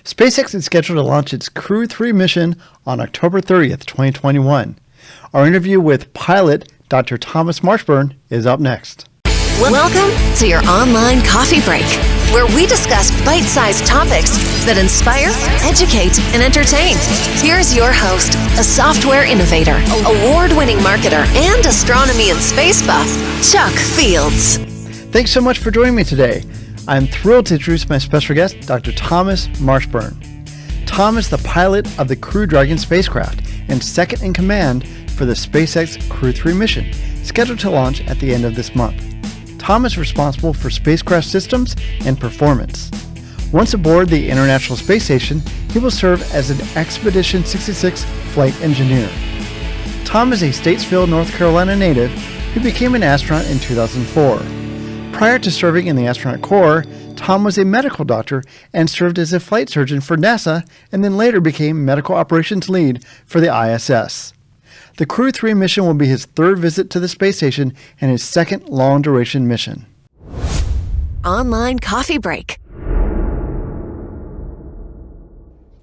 SpaceX is scheduled to launch its Crew-3 mission on October 30th, 2021. Our interview with pilot Dr. Thomas Marshburn is up next. Welcome to your online coffee break, where we discuss bite-sized topics that inspire, educate, and entertain. Here's your host, a software innovator, award-winning marketer, and astronomy and space buff, Chuck Fields. Thanks so much for joining me today. I'm thrilled to introduce my special guest, Dr. Thomas Marshburn. Tom is the pilot of the Crew Dragon spacecraft and second in command for the SpaceX Crew-3 mission, scheduled to launch at the end of this month. Tom is responsible for spacecraft systems and performance. Once aboard the International Space Station, he will serve as an Expedition 66 flight engineer. Tom is a Statesville, North Carolina native who became an astronaut in 2004. Prior to serving in the astronaut corps, Tom was a medical doctor and served as a flight surgeon for NASA and then later became medical operations lead for the ISS. The Crew-3 mission will be his third visit to the space station and his second long-duration mission. Online coffee break.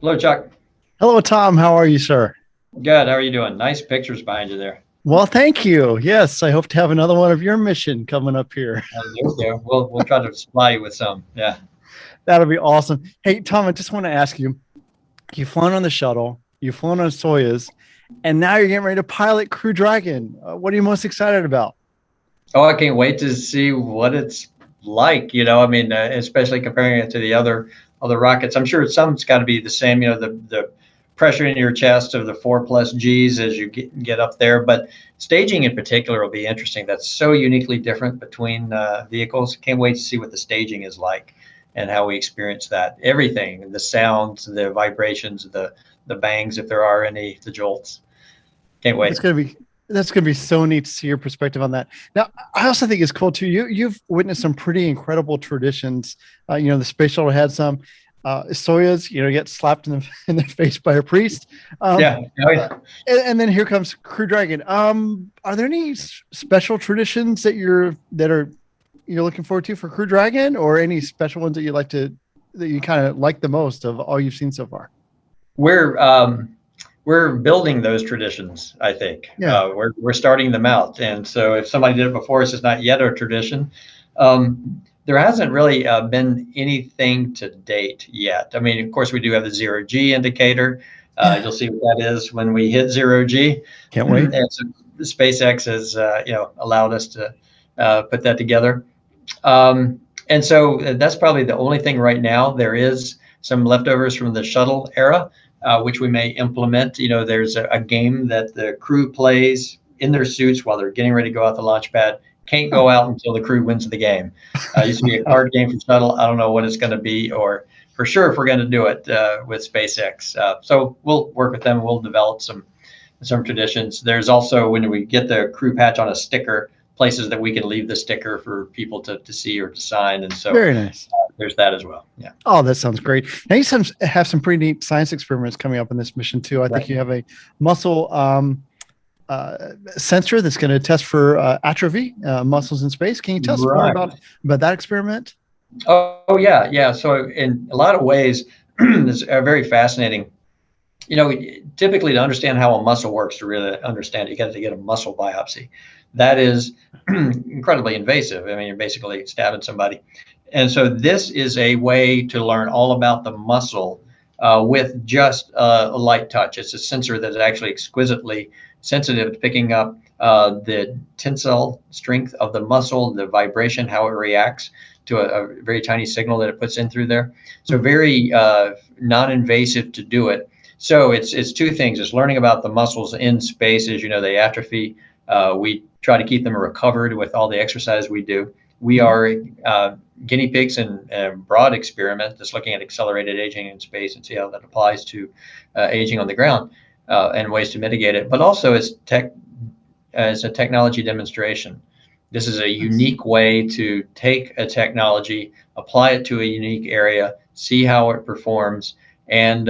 Hello, Chuck. Hello, Tom. How are you, sir? Good. How are you doing? Nice pictures behind you there. Well, thank you. Yes, I hope to have another one of your mission coming up here. We'll try to supply you with some. Yeah. That'll be awesome. Hey, Tom, I just want to ask you, you've flown on the shuttle, you've flown on Soyuz, and now you're getting ready to pilot Crew Dragon. What are you most excited about? Oh, I can't wait to see what it's like. Especially comparing it to the other rockets. I'm sure some's got to be the same. The pressure in your chest of the 4+ Gs as you get up there. But staging in particular will be interesting. That's so uniquely different between vehicles. Can't wait to see what the staging is like and how we experience that. Everything, the sounds, the vibrations, the bangs, if there are any, the jolts. Can't wait. That's gonna be so neat to see your perspective on that. Now, I also think it's cool too. You've witnessed some pretty incredible traditions. The space shuttle had some. Soyuz, get slapped in the face by a priest. Yeah. Oh, yeah. And then here comes Crew Dragon. Are there any special traditions that you're looking forward to for Crew Dragon, or any special ones that you kind of like the most of all you've seen so far? We're building those traditions, I think. Yeah. We're starting them out. And so if somebody did it before us, it's not yet a tradition. There hasn't really been anything to date yet. I mean, of course, we do have the 0G indicator. You'll see what that is when we hit 0G. Can't wait. And so SpaceX has, allowed us to put that together. And so that's probably the only thing right now. There is some leftovers from the shuttle era, which we may implement. There's a game that the crew plays in their suits while they're getting ready to go out the launch pad. Can't go out until the crew wins the game. Used to be a card game for shuttle. I don't know what it's going to be, or for sure if we're going to do it with SpaceX. So we'll work with them. We'll develop some traditions. There's also, when we get the crew patch on a sticker, places that we can leave the sticker for people to see or to sign. And so very nice. There's that as well. Yeah. Oh, that sounds great. Now you have some pretty neat science experiments coming up in this mission too. I think you have a muscle sensor that's going to test for atrophy, muscles in space. Can you tell us more about that experiment? Oh, yeah. So in a lot of ways, it's very fascinating. Typically to understand how a muscle works, to really understand it, you got to get a muscle biopsy. That is incredibly invasive. I mean, you're basically stabbing somebody. And so this is a way to learn all about the muscle with just a light touch. It's a sensor that is actually exquisitely sensitive to picking up the tensile strength of the muscle, the vibration, how it reacts to a very tiny signal that it puts in through there. So very non-invasive to do it. So it's two things. It's learning about the muscles in space. As you know, they atrophy. We try to keep them recovered with all the exercise we do. We are guinea pigs in a broad experiment that's looking at accelerated aging in space and see how that applies to aging on the ground and ways to mitigate it. But also as a technology demonstration. This is a unique way to take a technology, apply it to a unique area, see how it performs, and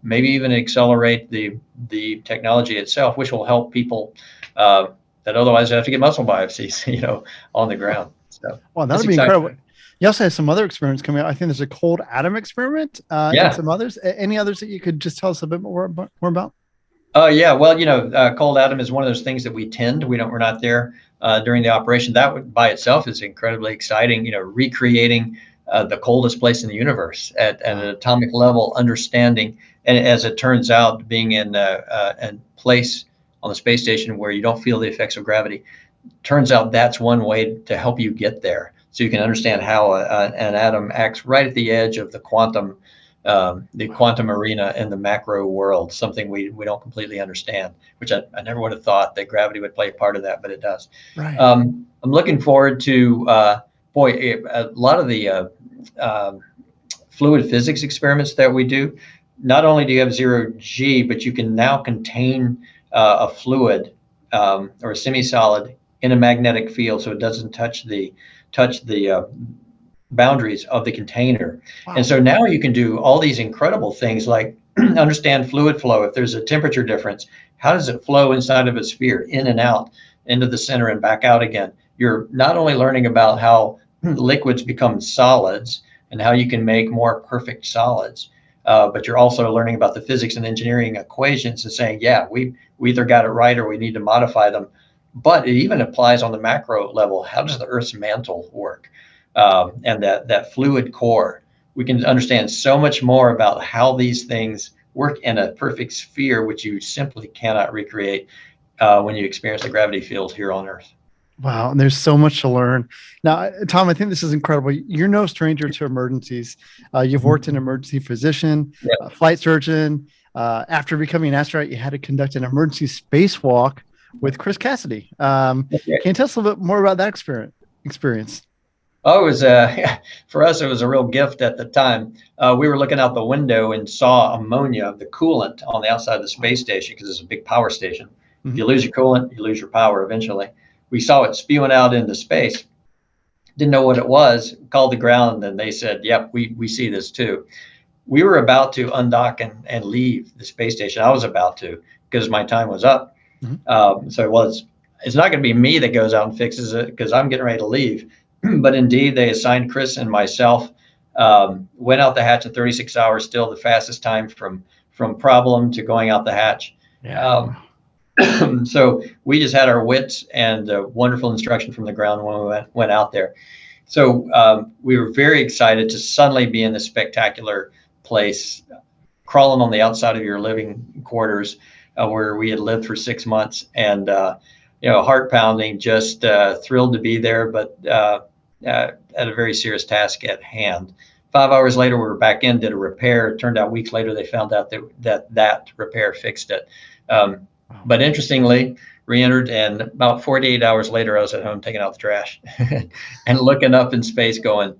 maybe even accelerate the technology itself, which will help people that otherwise have to get muscle biopsies, on the ground. So, wow, that would be incredible. You also have some other experiments coming out. I think there's a cold atom experiment and Yeah. some others. Any others that you could just tell us a bit more about? Yeah. Well, cold atom is one of those things that we tend. We're not there during the operation. That by itself is incredibly exciting. Recreating the coldest place in the universe at an atomic level, understanding, and as it turns out, being in a place on the space station where you don't feel the effects of gravity. Turns out that's one way to help you get there. So you can understand how an atom acts right at the edge of the quantum arena in the macro world, something we don't completely understand, which I never would have thought that gravity would play a part of that, but it does. Right. I'm looking forward to, a lot of the fluid physics experiments that we do. Not only do you have zero G, but you can now contain a fluid or a semi-solid in a magnetic field, so it doesn't touch the boundaries of the container. Wow. And so now you can do all these incredible things like understand fluid flow. If there's a temperature difference, how does it flow inside of a sphere, in and out, into the center and back out again? You're not only learning about how liquids become solids and how you can make more perfect solids, but you're also learning about the physics and engineering equations and saying, yeah, we either got it right or we need to modify them. But it even applies on the macro level. How does the Earth's mantle work? And that fluid core? We can understand so much more about how these things work in a perfect sphere, which you simply cannot recreate when you experience the gravity field here on Earth. Wow, and there's so much to learn. Now, Tom, I think this is incredible. You're no stranger to emergencies. You've worked in emergency physician, Yep. Flight surgeon. After becoming an astronaut, you had to conduct an emergency spacewalk with Chris Cassidy. Can you tell us a little bit more about that experience? Oh, it was for us, it was a real gift at the time. We were looking out the window and saw ammonia, the coolant, on the outside of the space station because it's a big power station. Mm-hmm. If you lose your coolant, you lose your power eventually. We saw it spewing out into space. Didn't know what it was. Called the ground, and they said, "Yep, we see this too." We were about to undock and leave the space station. I was about to because my time was up. Mm-hmm. So it's not going to be me that goes out and fixes it because I'm getting ready to leave. But indeed, they assigned Chris and myself. Went out the hatch in 36 hours, still the fastest time from problem to going out the hatch. Yeah. So we just had our wits and wonderful instruction from the ground when we went out there. So we were very excited to suddenly be in this spectacular place, crawling on the outside of your living quarters where we had lived for 6 months, and heart pounding, just thrilled to be there, but at a very serious task at hand. 5 hours later, we were back in, did a repair. It turned out weeks later, they found out that repair fixed it. But interestingly, re-entered, and about 48 hours later, I was at home taking out the trash and looking up in space going,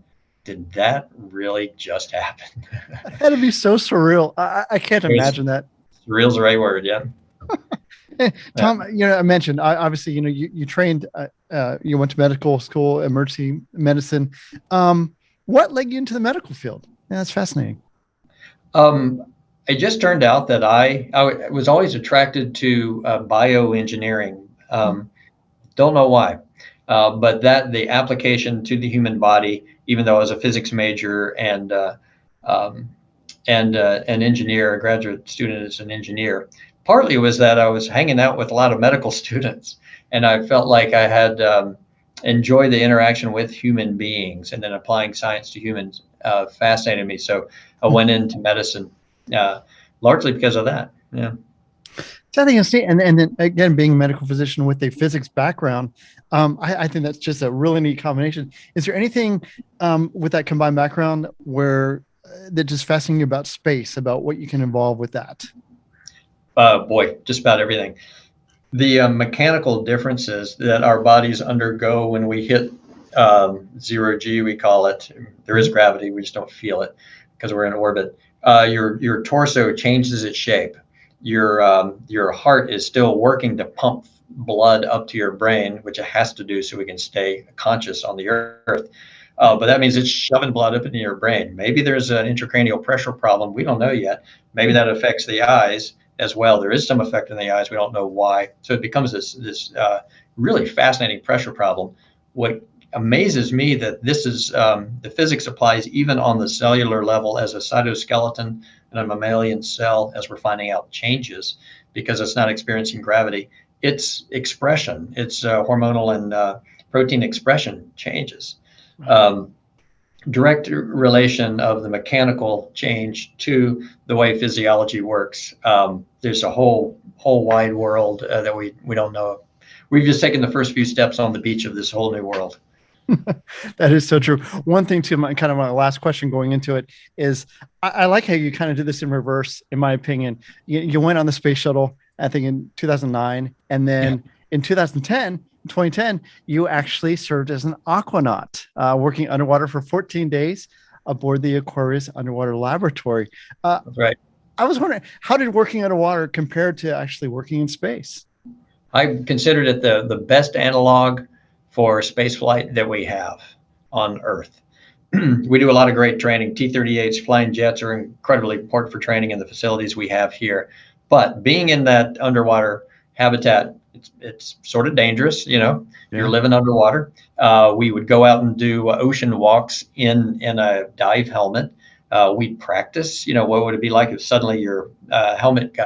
did that really just happen? That had to be so surreal. I can't imagine that. Surreal's the right word, yeah. Tom, I mentioned, obviously, you trained, you went to medical school, emergency medicine. What led you into the medical field? Yeah, that's fascinating. It just turned out that I was always attracted to bioengineering. Don't know why, but that the application to the human body, even though I was a physics major and an engineer, a graduate student as an engineer, partly was that I was hanging out with a lot of medical students, and I felt like I had enjoyed the interaction with human beings, and then applying science to humans fascinated me. So I went into medicine. Largely because of that. Yeah. So I think it's neat. And then again, being a medical physician with a physics background, I think that's just a really neat combination. Is there anything with that combined background where that just fascinating you about space, about what you can involve with that? Boy, just about everything. The mechanical differences that our bodies undergo when we hit zero G, we call it. There is gravity, we just don't feel it because we're in orbit. Your torso changes its shape. Your heart is still working to pump blood up to your brain, which it has to do so we can stay conscious on the Earth. But that means it's shoving blood up into your brain. Maybe there's an intracranial pressure problem. We don't know yet. Maybe that affects the eyes as well. There is some effect in the eyes. We don't know why. So it becomes this really fascinating pressure problem. What amazes me that this is the physics applies even on the cellular level as a cytoskeleton and a mammalian cell, as we're finding out, changes because it's not experiencing gravity. Its expression, its hormonal and protein expression changes. Direct relation of the mechanical change to the way physiology works. There's a whole wide world that we don't know. We've just taken the first few steps on the beach of this whole new world. That is so true. One thing too, my last question going into it is, I like how you kind of did this in reverse, in my opinion. You went on the space shuttle, I think in 2009, and then in 2010, you actually served as an aquanaut, working underwater for 14 days aboard the Aquarius underwater laboratory. That's right. I was wondering, how did working underwater compare to actually working in space? I considered it the best analog for space flight that we have on Earth. We do a lot of great training. T-38s, flying jets are incredibly important for training in the facilities we have here. But being in that underwater habitat, it's sort of dangerous, You're living underwater. We would go out and do ocean walks in a dive helmet. We'd practice, what would it be like if suddenly your helmet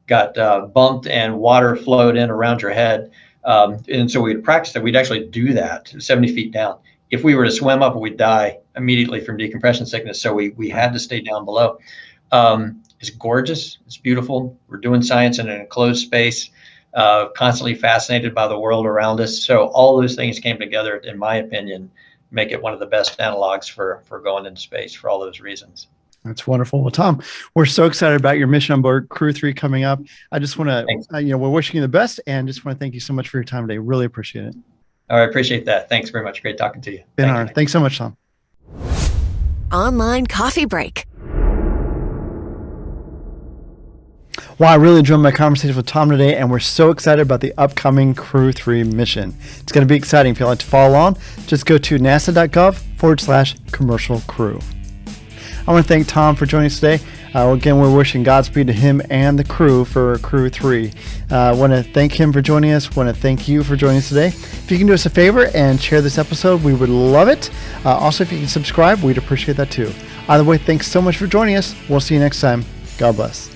got bumped and water flowed in around your head. And so we'd practice that. We'd actually do that 70 feet down. If we were to swim up, we'd die immediately from decompression sickness. So we had to stay down below. It's gorgeous. It's beautiful. We're doing science in an enclosed space, constantly fascinated by the world around us. So all those things came together, in my opinion, make it one of the best analogs for going into space for all those reasons. That's wonderful. Well, Tom, we're so excited about your mission on board Crew-3 coming up. I just want to, we're wishing you the best, and just want to thank you so much for your time today. Really appreciate it. All right, appreciate that. Thanks very much. Great talking to you. Been an honor. Thanks so much, Tom. Online coffee break. Well, I really enjoyed my conversation with Tom today, and we're so excited about the upcoming Crew-3 mission. It's going to be exciting. If you'd like to follow along, just go to nasa.gov/commercial crew. I want to thank Tom for joining us today. Again, we're wishing Godspeed to him and the crew for Crew-3. I want to thank him for joining us. Want to thank you for joining us today. If you can do us a favor and share this episode, we would love it. Also, if you can subscribe, we'd appreciate that too. Either way, thanks so much for joining us. We'll see you next time. God bless.